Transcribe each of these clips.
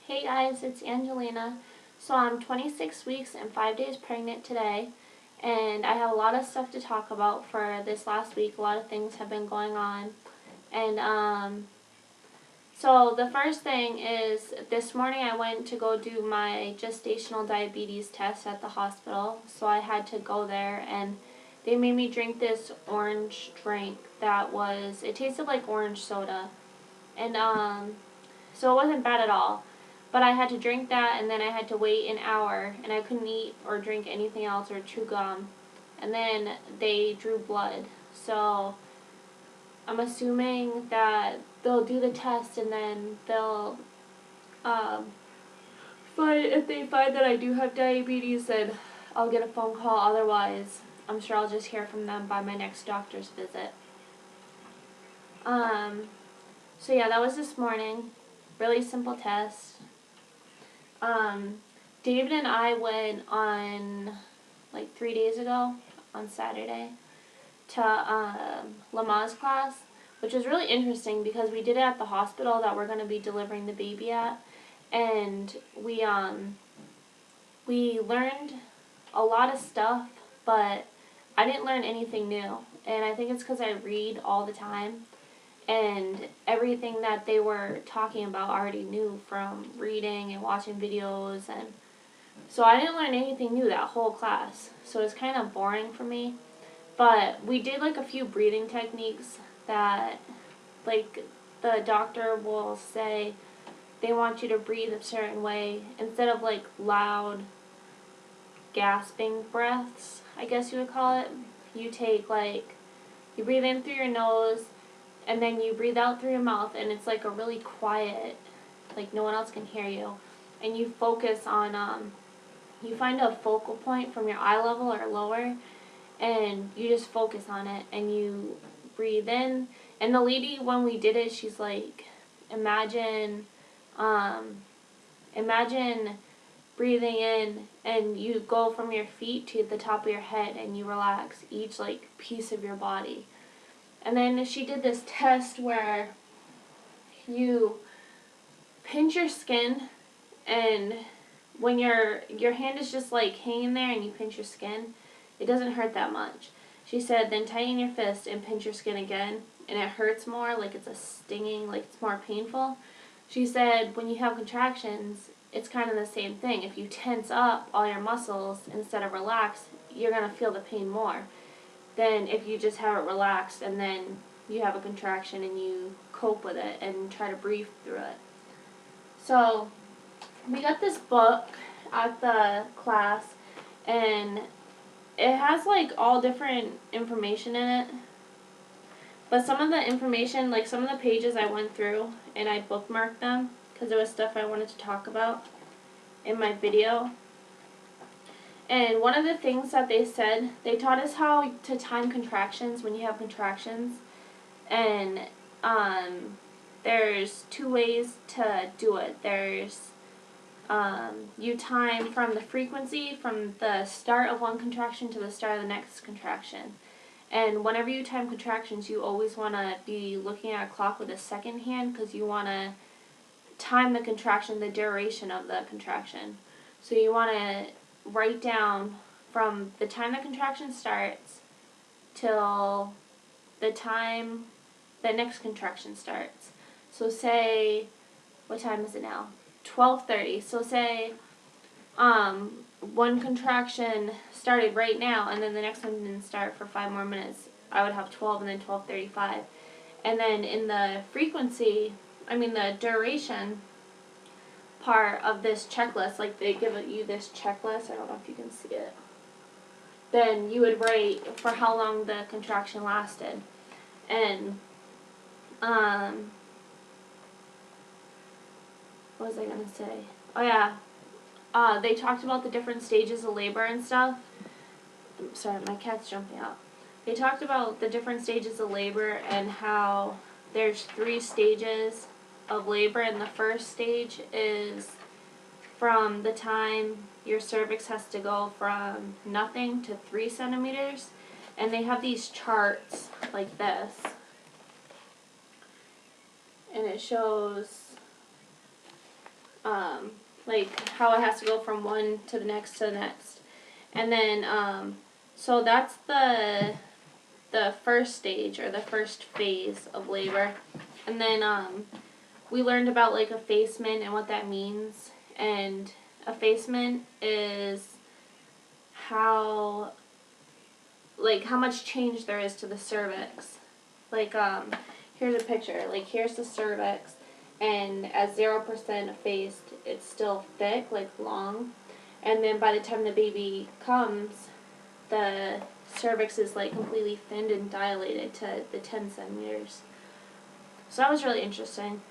Hey guys, it's Angelina. So I'm 26 weeks and 5 days pregnant today, and I have a lot of stuff to talk about for this last week. A lot of things have been going on. And so the first thing is this morning I went to go do my gestational diabetes test at the hospital. So I had to go there, and they made me drink this orange drink it tasted like orange soda. And so it wasn't bad at all. But I had to drink that, and then I had to wait an hour, and I couldn't eat or drink anything else or chew gum. And then they drew blood. So I'm assuming that they'll do the test, and then they'll if they find that I do have diabetes, then I'll get a phone call. Otherwise, I'm sure I'll just hear from them by my next doctor's visit. So yeah, that was this morning. Really simple test. David and I went on, like 3 days ago, on Saturday, to lamaz class, which was really interesting because we did it at the hospital that we're going to be delivering the baby at, and we learned a lot of stuff, but I didn't learn anything new, and I think it's because I read all the time. And everything that they were talking about I already knew from reading and watching videos, and so I didn't learn anything new that whole class. So it's kind of boring for me. But we did like a few breathing techniques that, like, the doctor will say they want you to breathe a certain way instead of like loud gasping breaths, I guess you would call it. You breathe in through your nose, and then you breathe out through your mouth, and it's like a really quiet, like no one else can hear you. And you focus on, you find a focal point from your eye level or lower, and you just focus on it, and you breathe in. And the lady, when we did it, she's like, imagine breathing in, and you go from your feet to the top of your head, and you relax each like piece of your body. And then she did this test where you pinch your skin, and when your hand is just like hanging there and you pinch your skin, it doesn't hurt that much. She said then tighten your fist and pinch your skin again, and it hurts more, like it's a stinging, like it's more painful. She said when you have contractions, it's kind of the same thing. If you tense up all your muscles instead of relax, you're going to feel the pain more than if you just have it relaxed and then you have a contraction and you cope with it and try to breathe through it. So we got this book at the class, and it has like all different information in it. But some of the information, like some of the pages I went through and I bookmarked them because there was stuff I wanted to talk about in my video. And one of the things that they said, they taught us how to time contractions when you have contractions. And there's two ways to do it. There's you time from the frequency from the start of one contraction to the start of the next contraction. And whenever you time contractions, you always want to be looking at a clock with a second hand because you want to time the contraction, the duration of the contraction. So you want to write down from the time the contraction starts till the time the next contraction starts. So say, what time is it now? 12:30. So say one contraction started right now, and then the next one didn't start for 5 more minutes. I would have 12 and then 12:35. And then in the the duration part of this checklist, like they give you this checklist, I don't know if you can see it, then you would write for how long the contraction lasted. And what was I going to say? Oh yeah, they talked about the different stages of labor and stuff. Sorry, my cat's jumping out. They talked about the different stages of labor and how there's 3 stages of labor, and the first stage is from the time your cervix has to go from nothing to 3 centimeters. And they have these charts like this, and it shows like how it has to go from one to the next to the next. And then, so that's the first stage or the first phase of labor. And then we learned about like effacement and what that means. And effacement is how much change there is to the cervix. Like here's a picture. Like here's the cervix, and as 0% effaced, it's still thick, like long. And then by the time the baby comes, the cervix is like completely thinned and dilated to the 10 centimeters. So that was really interesting.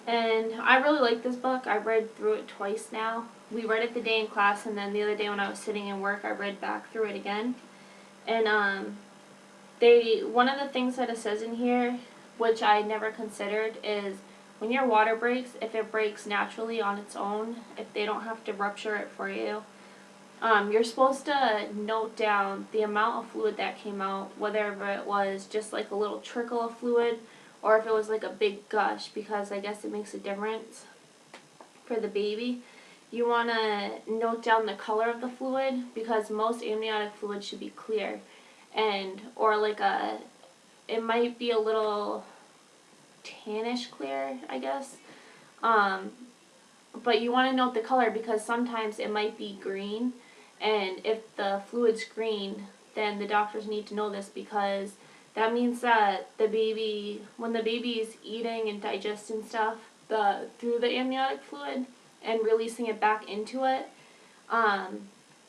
And I really like this book. I read through it twice now. We read it the day in class, and then the other day when I was sitting in work, I read back through it again. And one of the things that it says in here, which I never considered, is when your water breaks, if it breaks naturally on its own, if they don't have to rupture it for you, you're supposed to note down the amount of fluid that came out, whether it was just like a little trickle of fluid or if it was like a big gush, because I guess it makes a difference for the baby. You want to note down the color of the fluid, because most amniotic fluid should be clear, or like it might be a little tannish clear, I guess. But you want to note the color because sometimes it might be green, and if the fluid's green, then the doctors need to know this, because that means that when the baby is eating and digesting stuff through the amniotic fluid and releasing it back into it,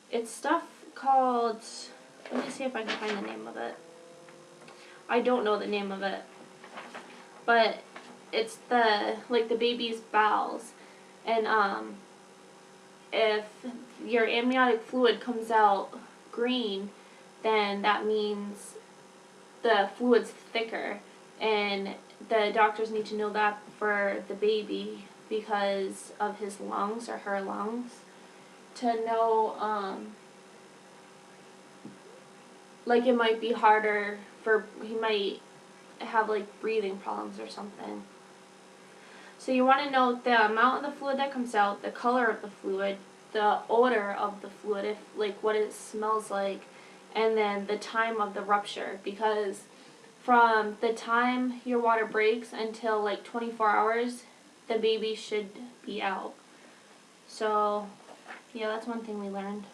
it's stuff called, let me see if I can find the name of it. I don't know the name of it, but it's the baby's bowels. And if your amniotic fluid comes out green, then that means the fluid's thicker, and the doctors need to know that for the baby because of his lungs or her lungs, to know like it might be harder he might have like breathing problems or something. So you want to note the amount of the fluid that comes out, the color of the fluid, the odor of the fluid, if like what it smells like, and then the time of the rupture, because from the time your water breaks until like 24 hours, the baby should be out. So yeah, that's one thing we learned.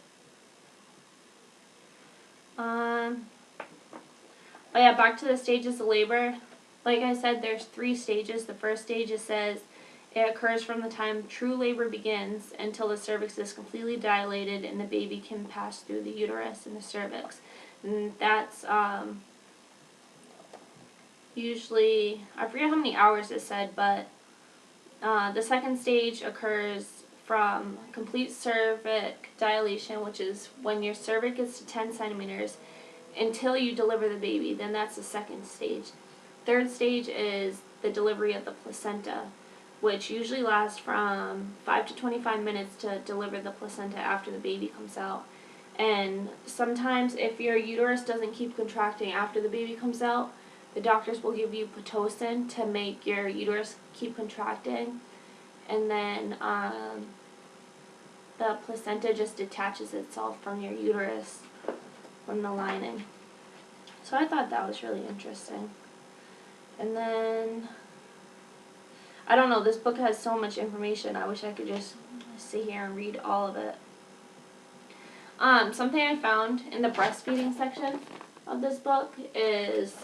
Oh yeah, back to the stages of labor. Like I said, there's 3 stages. The first stage, it says, it occurs from the time true labor begins until the cervix is completely dilated and the baby can pass through the uterus and the cervix. And that's usually, I forget how many hours it said, but the second stage occurs from complete cervic dilation, which is when your cervix gets to 10 centimeters, until you deliver the baby. Then that's the second stage. Third stage is the delivery of the placenta, which usually lasts from 5 to 25 minutes to deliver the placenta after the baby comes out. And sometimes if your uterus doesn't keep contracting after the baby comes out, the doctors will give you Pitocin to make your uterus keep contracting. And then the placenta just detaches itself from your uterus, from the lining. So I thought that was really interesting. And then, I don't know, this book has so much information. I wish I could just sit here and read all of it. Something I found in the breastfeeding section of this book is,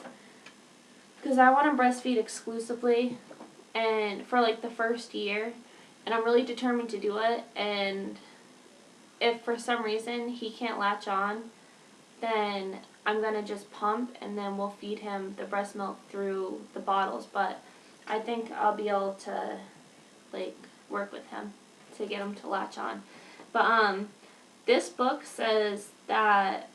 because I want to breastfeed exclusively and for like the first year, and I'm really determined to do it, and if for some reason he can't latch on, then I'm going to just pump, and then we'll feed him the breast milk through the bottles. But I think I'll be able to like work with him to get him to latch on. But this book says that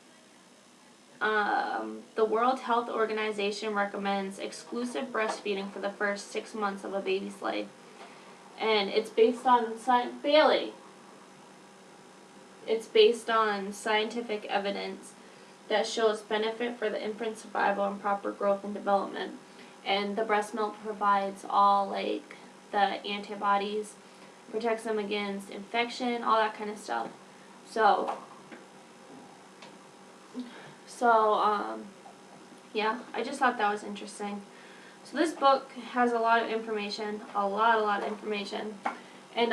the World Health Organization recommends exclusive breastfeeding for the first 6 months of a baby's life. And it's based on Bailey. It's based on scientific evidence that shows benefit for the infant's survival and proper growth and development. And the breast milk provides all like the antibodies protects them against infection, all that kind of stuff. So, yeah, I just thought that was interesting. So this book has a lot of information, a lot of information. And,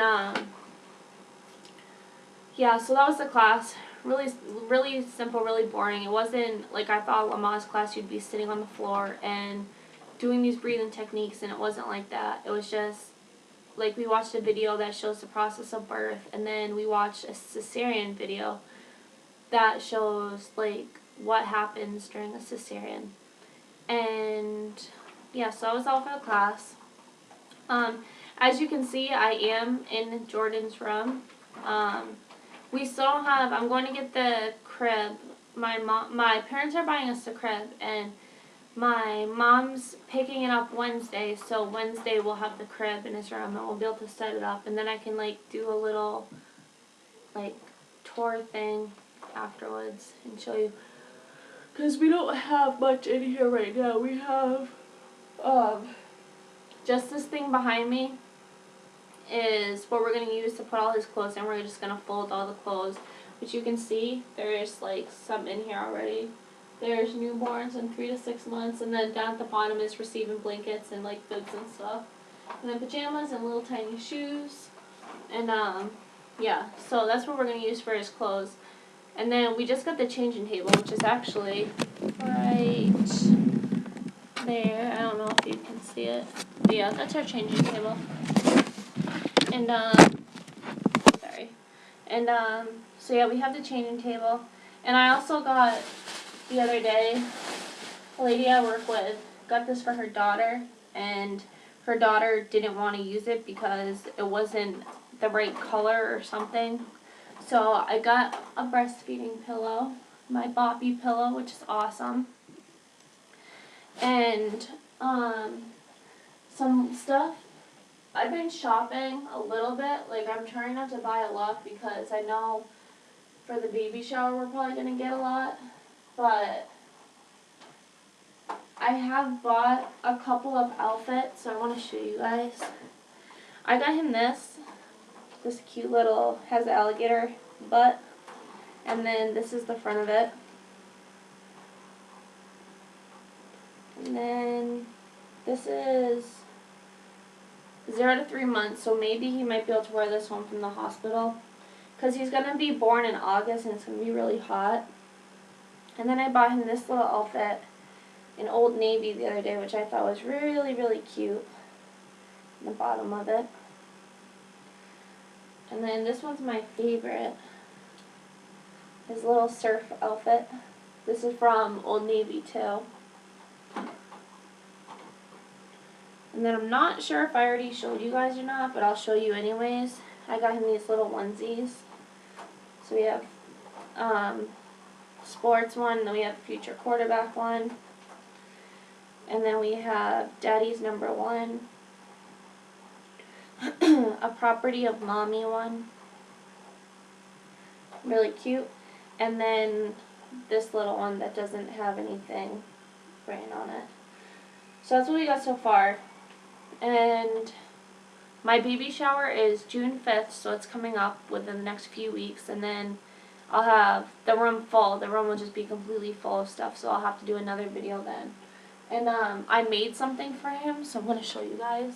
yeah, so that was the class. Really simple, really boring. It wasn't like I thought lamaz class you'd be sitting on the floor and doing these breathing techniques, and it wasn't like that. It was just like we watched a video that shows the process of birth, and then we watched a cesarean video that shows like what happens during a cesarean. And yeah, so that was all for the class. As you can see, I am in Jordan's room. We still don't have, I'm going to get the crib. My parents are buying us the crib, and my mom's picking it up Wednesday, so Wednesday we'll have the crib in his room, and we'll be able to set it up, and then I can like do a little like tour thing afterwards and show you. Because we don't have much in here right now. We have just this thing behind me is what we're going to use to put all his clothes in. We're just going to fold all the clothes. But you can see there's like some in here already. There's newborns and 3 to 6 months. And then down at the bottom is receiving blankets and like bibs and stuff. And then pajamas and little tiny shoes. And yeah, so that's what we're going to use for his clothes. And then we just got the changing table, which is actually right there. I don't know if you can see it. But yeah, that's our changing table. And, sorry. And, so yeah, we have the changing table. And I also got, the other day, a lady I work with got this for her daughter. And her daughter didn't want to use it because it wasn't the right color or something. So I got a breastfeeding pillow, my Boppy pillow, which is awesome. And, some stuff. I've been shopping a little bit. Like, I'm trying not to buy a lot because I know for the baby shower we're probably going to get a lot. But I have bought a couple of outfits, so I want to show you guys. I got him this cute little, has an alligator butt. And then this is the front of it. And then this is 0 to 3 months, so maybe he might be able to wear this home from the hospital. Because he's going to be born in August and it's going to be really hot. And then I bought him this little outfit in Old Navy the other day, which I thought was really cute. The bottom of it. And then this one's my favorite. His little surf outfit. This is from Old Navy too. And then I'm not sure if I already showed you guys or not, but I'll show you anyways. I got him these little onesies. So we have sports one, then we have future quarterback one. And then we have Daddy's number 1. A property of mommy one. Really cute. And then this little one that doesn't have anything written on it. So that's what we got so far. And my baby shower is June 5th, so it's coming up within the next few weeks. And then I'll have the room full. The room will just be completely full of stuff, so I'll have to do another video then. And I made something for him, so I'm going to show you guys.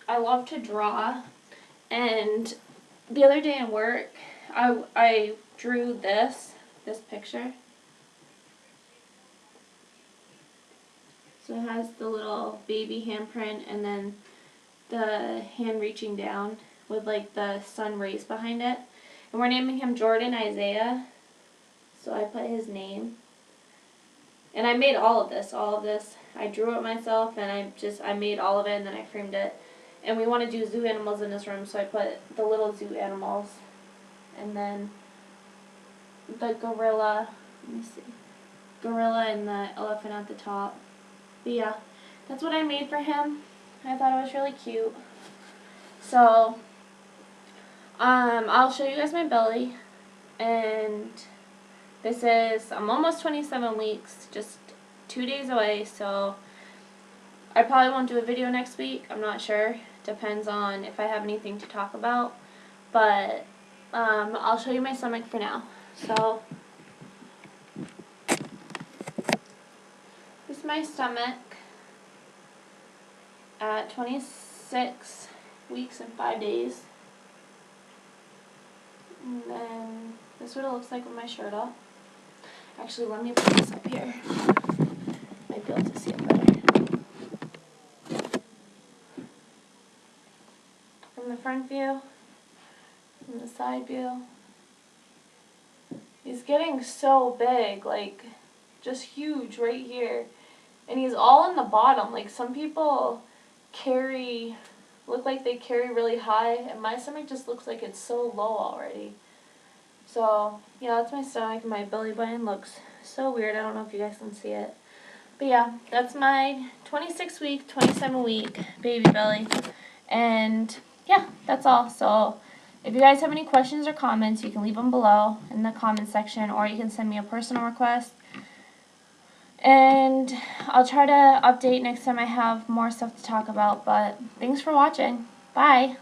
I love to draw, and the other day in work, I drew this picture. So it has the little baby handprint and then the hand reaching down with like the sun rays behind it. And we're naming him Jordan Isaiah. So I put his name. And I made all of this. I drew it myself and I made all of it and then I framed it. And we want to do zoo animals in this room, so I put the little zoo animals. And then the gorilla, let me see, gorilla and the elephant at the top. But yeah, that's what I made for him. I thought it was really cute. So, I'll show you guys my belly. And this is, I'm almost 27 weeks, just 2 days away, so I probably won't do a video next week. I'm not sure. Depends on if I have anything to talk about. But I'll show you my stomach for now. So this is my stomach at 26 weeks and 5 days. And then this is what it looks like with my shirt up. Actually, let me put this up here. Might be able to see it better. From the front view, from the side view. He's getting so big, like just huge right here. And he's all in the bottom. Like some people look like they carry really high, and my stomach just looks like it's so low already. So, yeah, that's my stomach. My belly button looks so weird. I don't know if you guys can see it. But yeah, that's my 26-week, 27-week baby belly. And yeah, that's all. So if you guys have any questions or comments, you can leave them below in the comment section, or you can send me a personal request. And I'll try to update next time I have more stuff to talk about. But thanks for watching. Bye.